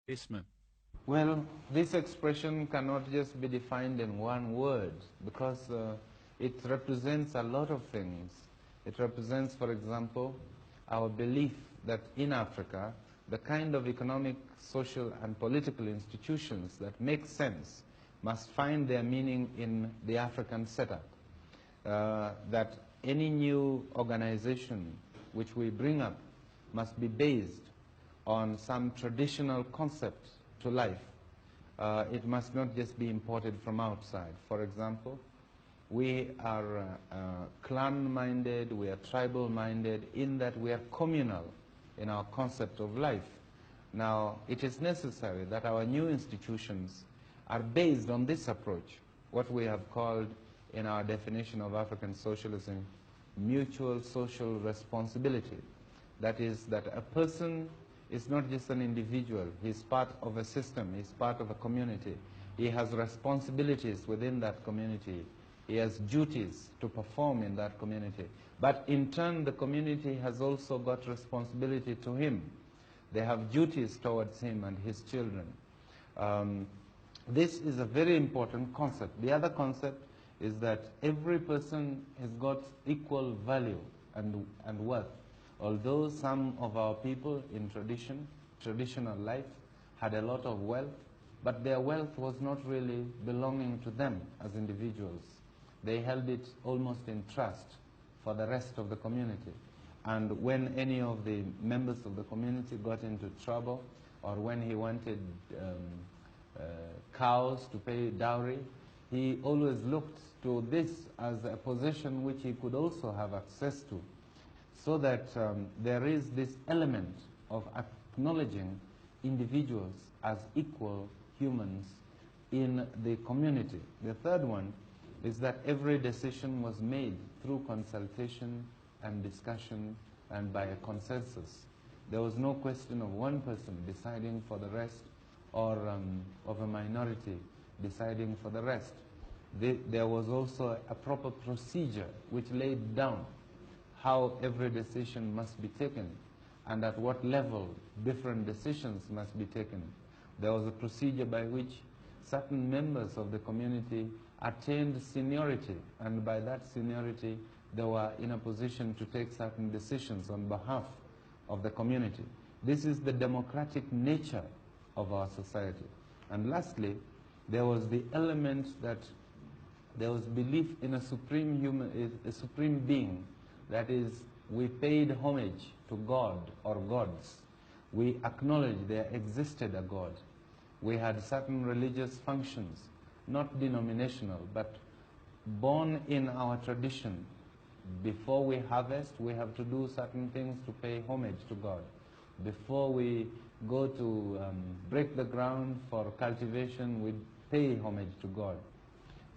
Isma. Well, this expression cannot just be defined in one word because it represents a lot of things. It represents, for example, our belief that in Africa, the kind of economic, social, and political institutions that make sense must find their meaning in the African setup. That any new organization which we bring up must be based on some traditional concept to life. It must not just be imported from outside. For example, we are clan-minded, we are tribal-minded in that we are communal in our concept of life. Now, it is necessary that our new institutions are based on this approach, what we have called in our definition of African socialism, mutual social responsibility. That is, that a person is not just an individual, he's part of a system, he's part of a community. He has responsibilities within that community. He has duties to perform in that community. But in turn, the community has also got responsibility to him. They have duties towards him and his children. This is a very important concept. The other concept is that every person has got equal value and worth. Although some of our people in traditional life, had a lot of wealth, but their wealth was not really belonging to them as individuals. They held it almost in trust for the rest of the community. And when any of the members of the community got into trouble, or when he wanted cows to pay dowry, he always looked to this as a possession which he could also have access to. So that there is this element of acknowledging individuals as equal humans in the community. The third one is that every decision was made through consultation and discussion and by a consensus. There was no question of one person deciding for the rest or of a minority deciding for the rest. There was also a proper procedure which laid down how every decision must be taken and at what level different decisions must be taken. There was a procedure by which certain members of the community attained seniority, and by that seniority they were in a position to take certain decisions on behalf of the community. This is the democratic nature of our society. And lastly, there was the element that there was belief in a supreme being. That is, we paid homage to God or gods. We acknowledged there existed a God. We had certain religious functions, not denominational, but born in our tradition. Before we harvest, we have to do certain things to pay homage to God. Before we go to break the ground for cultivation, we pay homage to God.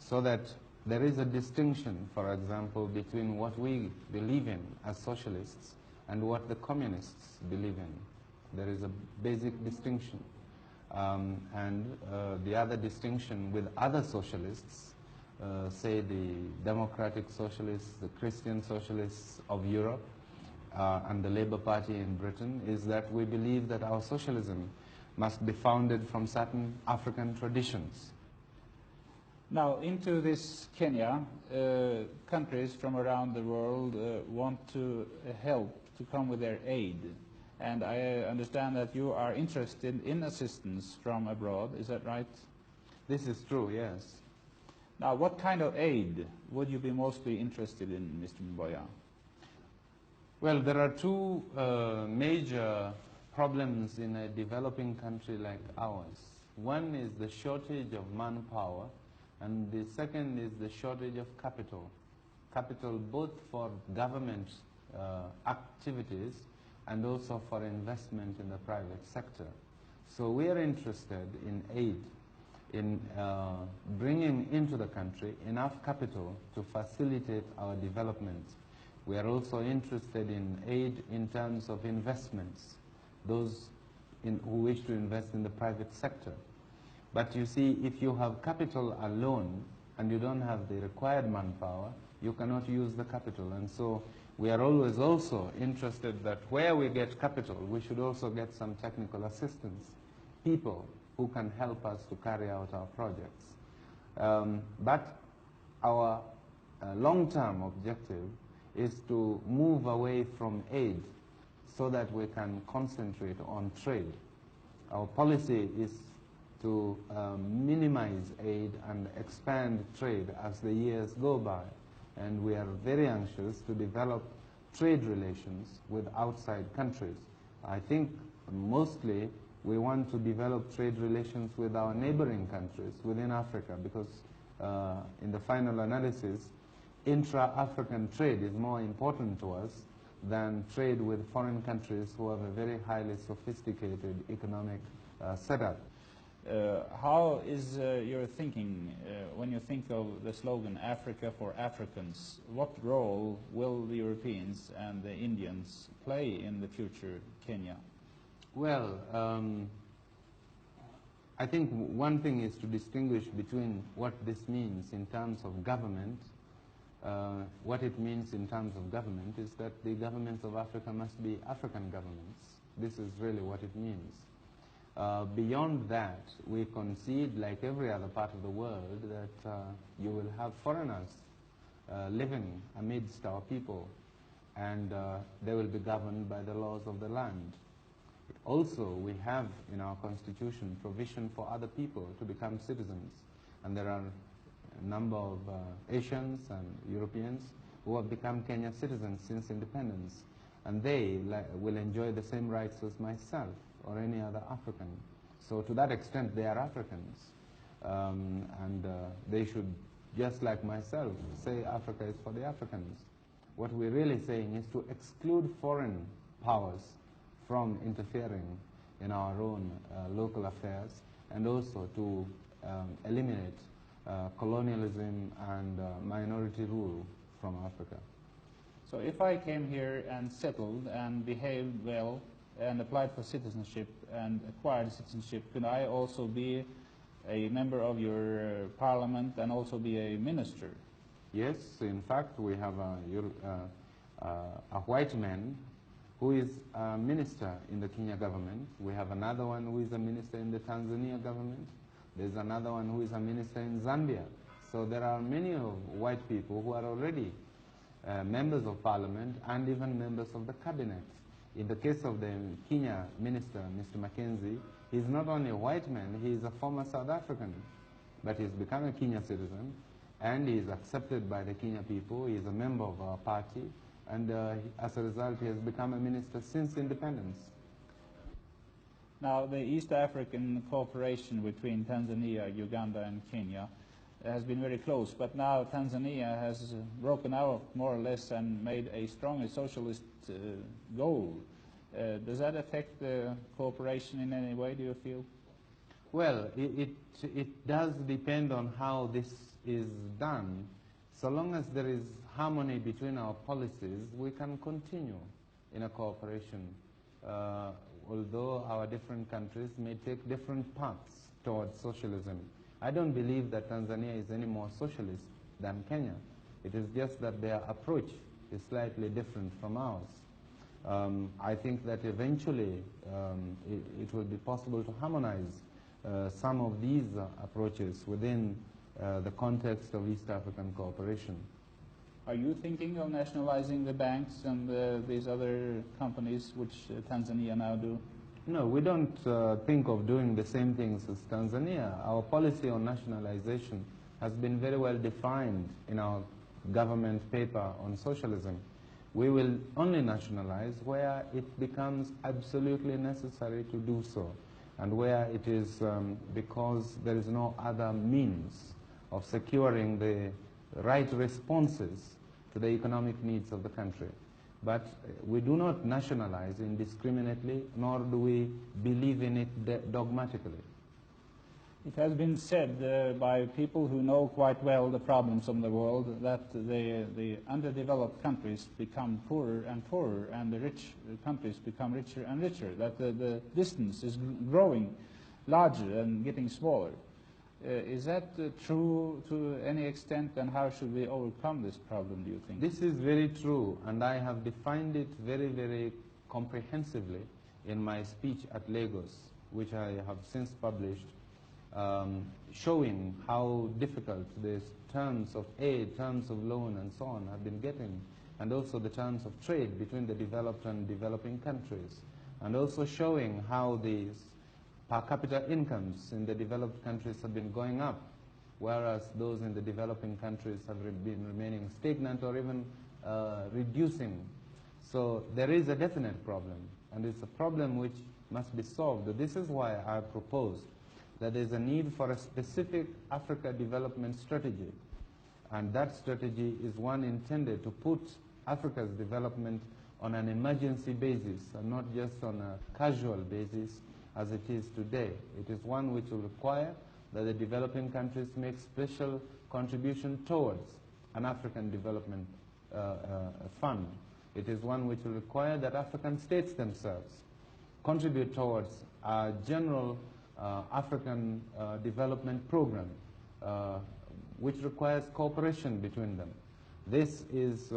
So that there is a distinction, for example, between what we believe in as socialists and what the communists believe in. There is a basic distinction. The other distinction with other socialists, say the democratic socialists, the Christian socialists of Europe, and the Labour Party in Britain, is that we believe that our socialism must be founded from certain African traditions. Now, into this Kenya, countries from around the world want to help to come with their aid. And I understand that you are interested in assistance from abroad, is that right? This is true, yes. Now, what kind of aid would you be mostly interested in, Mr. Mboya? Well, there are two major problems in a developing country like ours. One is the shortage of manpower, and the second is the shortage of capital. Capital both for government activities and also for investment in the private sector. So we are interested in aid, in bringing into the country enough capital to facilitate our development. We are also interested in aid in terms of investments, those who wish to invest in the private sector. But you see, if you have capital alone and you don't have the required manpower, you cannot use the capital. And so we are always also interested that where we get capital, we should also get some technical assistance people who can help us to carry out our projects. But our long-term objective is to move away from aid so that we can concentrate on trade. Our policy is to minimize aid and expand trade as the years go by. And we are very anxious to develop trade relations with outside countries. I think mostly we want to develop trade relations with our neighboring countries within Africa, because in the final analysis, intra-African trade is more important to us than trade with foreign countries who have a very highly sophisticated economic setup. How is your thinking when you think of the slogan Africa for Africans? What role will the Europeans and the Indians play in the future Kenya? Well, I think one thing is to distinguish between what this means in terms of government. What it means in terms of government is that the governments of Africa must be African governments. This is really what it means. Beyond that, we concede, like every other part of the world, that you will have foreigners living amidst our people, and they will be governed by the laws of the land. Also, we have in our constitution provision for other people to become citizens, and there are a number of Asians and Europeans who have become Kenyan citizens since independence, and they will enjoy the same rights as myself or any other African. So to that extent, they are Africans, and they should, just like myself, say Africa is for the Africans. What we're really saying is to exclude foreign powers from interfering in our own local affairs, and also to eliminate colonialism and minority rule from Africa. So if I came here and settled and behaved well and applied for citizenship and acquired citizenship, could I also be a member of your parliament and also be a minister? Yes, in fact, we have a white man who is a minister in the Kenya government. We have another one who is a minister in the Tanzania government. There's another one who is a minister in Zambia. So there are many white people who are already members of parliament and even members of the cabinet. In the case of the Kenya minister, Mr. Mackenzie, he's not only a white man, he is a former South African, but he's become a Kenya citizen, and he is accepted by the Kenya people. He is a member of our party, and as a result, he has become a minister since independence. Now, the East African cooperation between Tanzania, Uganda, and Kenya has been very close, but now Tanzania has broken out more or less and made a strongly socialist goal. Does that affect the cooperation in any way, do you feel? Well, it does depend on how this is done. So long as there is harmony between our policies, we can continue in a cooperation, although our different countries may take different paths towards socialism. I don't believe that Tanzania is any more socialist than Kenya. It is just that their approach is slightly different from ours. I think that eventually it will be possible to harmonize some of these approaches within the context of East African cooperation. Are you thinking of nationalizing the banks and these other companies which Tanzania now do? No, we don't think of doing the same things as Tanzania. Our policy on nationalization has been very well defined in our government paper on socialism. We will only nationalize where it becomes absolutely necessary to do so, and where it is because there is no other means of securing the right responses to the economic needs of the country. But we do not nationalize indiscriminately, nor do we believe in it dogmatically. It has been said by people who know quite well the problems of the world that the underdeveloped countries become poorer and poorer, and the rich countries become richer and richer, that the distance is growing larger and getting smaller. Is that true to any extent, and how should we overcome this problem, do you think? This is very true, and I have defined it very, very comprehensively in my speech at Lagos. which I have since published, showing how difficult these terms of aid, terms of loan, and so on have been getting, and also the terms of trade between the developed and developing countries, and also showing how these per capita incomes in the developed countries have been going up, whereas those in the developing countries have been remaining stagnant or even reducing. So there is a definite problem, and it's a problem which must be solved. This is why I proposed that there is a need for a specific Africa development strategy, and that strategy is one intended to put Africa's development on an emergency basis and not just on a casual basis as it is today. It is one which will require that the developing countries make special contribution towards an African development fund. It is one which will require that African states themselves contribute towards a general African development program, which requires cooperation between them. This is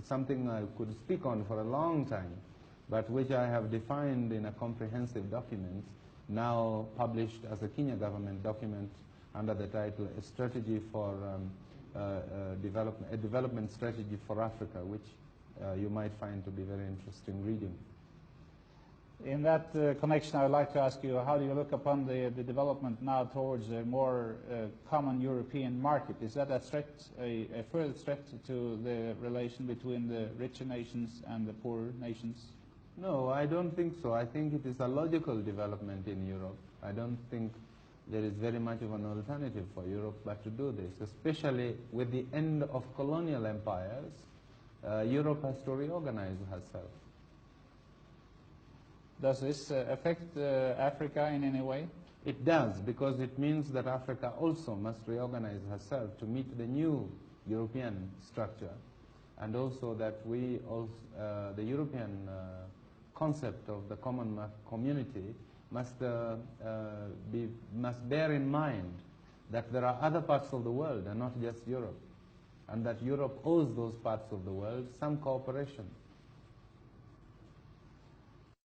something I could speak on for a long time, but which I have defined in a comprehensive document, now published as a Kenya government document under the title A Strategy for a Development Strategy for Africa, which you might find to be very interesting reading. In that connection, I would like to ask you, how do you look upon the development now towards a more common European market? Is that a threat, a further threat to the relation between the richer nations and the poorer nations? No, I don't think so. I think it is a logical development in Europe. I don't think there is very much of an alternative for Europe but to do this, especially with the end of colonial empires. Europe has to reorganize herself. Does this affect Africa in any way? It does, because it means that Africa also must reorganize herself to meet the new European structure, and also that we also, the European concept of the common community must bear in mind that there are other parts of the world and not just Europe, and that Europe owes those parts of the world some cooperation.